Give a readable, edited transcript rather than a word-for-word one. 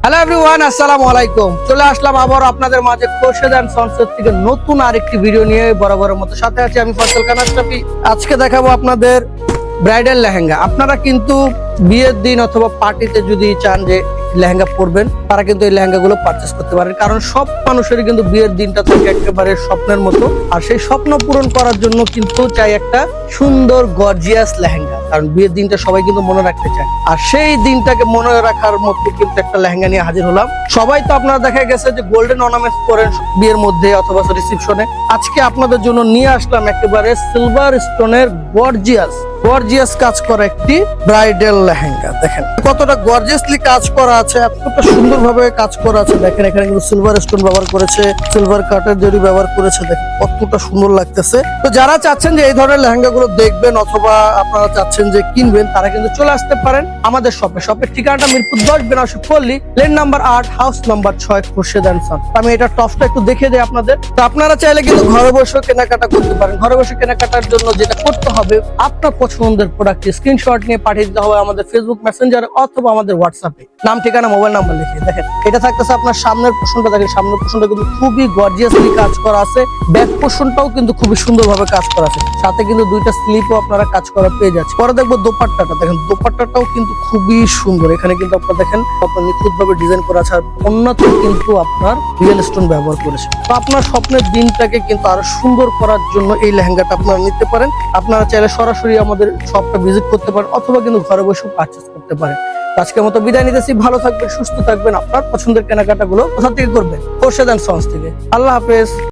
Hello everyone, আসসালামু আলাইকুম। চলে আসলাম আবার আপনাদের মাঝে খোরশেদ এন্ড সন্সের থেকে নতুন আরেকটি ভিডিও নিয়ে। বরাবরের মতো সাথে আছি আমি ফয়সাল খান আশরাফি। আজকে দেখাবো আপনাদের ব্রাইডাল লেহেঙ্গা। আপনারা কিন্তু বিয়ের দিন অথবা পার্টিতে যদি চান যে লেহেঙ্গা পরবেন, তারা কিন্তু এই লেহেঙ্গা গুলো পারচেস করতে পারেন। কারণ সব মানুষেরই কিন্তু বিয়ের দিনটা থাকে একেবারে স্বপ্নের মতো, আর সেই স্বপ্ন পূরণ করার জন্য কিন্তু চাই একটা সুন্দর গর্জিয়াস লেহেঙ্গা। কারণ বিয়ের দিনটা সবাই কিন্তু মনে রাখতে চায়, আর সেই দিনটাকে মনে রাখার মতো কিন্তু একটা লেহেঙ্গা নিয়ে হাজির হলাম। সবাই তো আপনারা দেখা গেছে যে গোল্ডেন অর্নামেন্টস পরেন বিয়ের মধ্যে অথবা রিসেপশনে। আজকে আপনাদের জন্য নিয়ে আসলাম একেবারে সিলভার স্টোনের গর্জিয়াস কাজ করা একটি ব্রাইডাল লেহেঙ্গা। দেখেন কতটা গর্জিয়াসলি কাজ করা আছে, এতটা সুন্দরভাবে কাজ করা আছে। দেখেন এখানে কিন্তু সিলভার স্টোন ব্যবহার করেছে, সিলভার কাটের জরি ব্যবহার করেছে। দেখেন কতটা সুন্দর লাগতেছে। তো যারা চাচ্ছেন যে এই ধরনের লেহেঙ্গা গুলো দেখবেন অথবা আপনারা চাচ্ছেন যে কিনবেন, তারা কিন্তু চলে আসতে পারেন আমাদের শপের ঠিকানাটা Mirpur 10 Benarasi Palli, lane number 8, house number 6, Khorshed and sons. আমি এটা টপসটা একটু দেখে দিই আপনাদের। তো আপনারা চাইলে কিন্তু ঘরে বসে কেনাকাটা করতে পারেন। ঘরে বসে কেনাকাটার জন্য যেটা করতে হবে, আপনার পছন্দের প্রোডাক্ট স্ক্রিনশট নিয়ে পাঠিয়ে দিতে হবে আমাদের ফেসবুক মেসেঞ্জারে অথবা আমাদের হোয়াটসঅ্যাপে। নাম, ঠিকানা, মোবাইল নাম্বার লিখে দেখেন। এটা থাকতেছে আপনার সামনের পোর্শনটা। দেখেন সামনের পোর্শনটা কিন্তু খুবই গর্জিয়াসলি কাজ করা আছে। ব্যাক পোর্শনটাও কিন্তু খুবই সুন্দরভাবে কাজ করা আছে। সাথে কিন্তু দুইটা স্লিপও আপনারা কাজ করা পেয়ে যাচ্ছে। পরে দেখবো দোপাট্টাটা। দেখেন দোপাট্টাটাও কিন্তু খুবই সুন্দর। এখানে কিন্তু আপনারা দেখেন আপনার নিখুঁতভাবে ডিজাইন করা আছে, আর অন্যতেও কিন্তু আপনার রিয়েল স্টোন ব্যবহার করেছে। তো আপনার স্বপ্নের দিনটাকে কিন্তু আরো সুন্দর করার জন্য এই লেহেঙ্গাটা আপনারা নিতে পারেন। আপনারা চাইলে সরাসরি আমাদের শপটা ভিজিট করতে পারেন অথবা কিন্তু ঘরে বসে পারচেজ করতে পারেন। আজকের মতো বিদায় নিতেছি। ভালো থাকবেন, সুস্থ থাকবেন। আপনার পছন্দের কেনাকাটা গুলো কোথা থেকে করবেন? খোরশেদ এন্ড সন্স থেকে। আল্লাহ হাফেজ।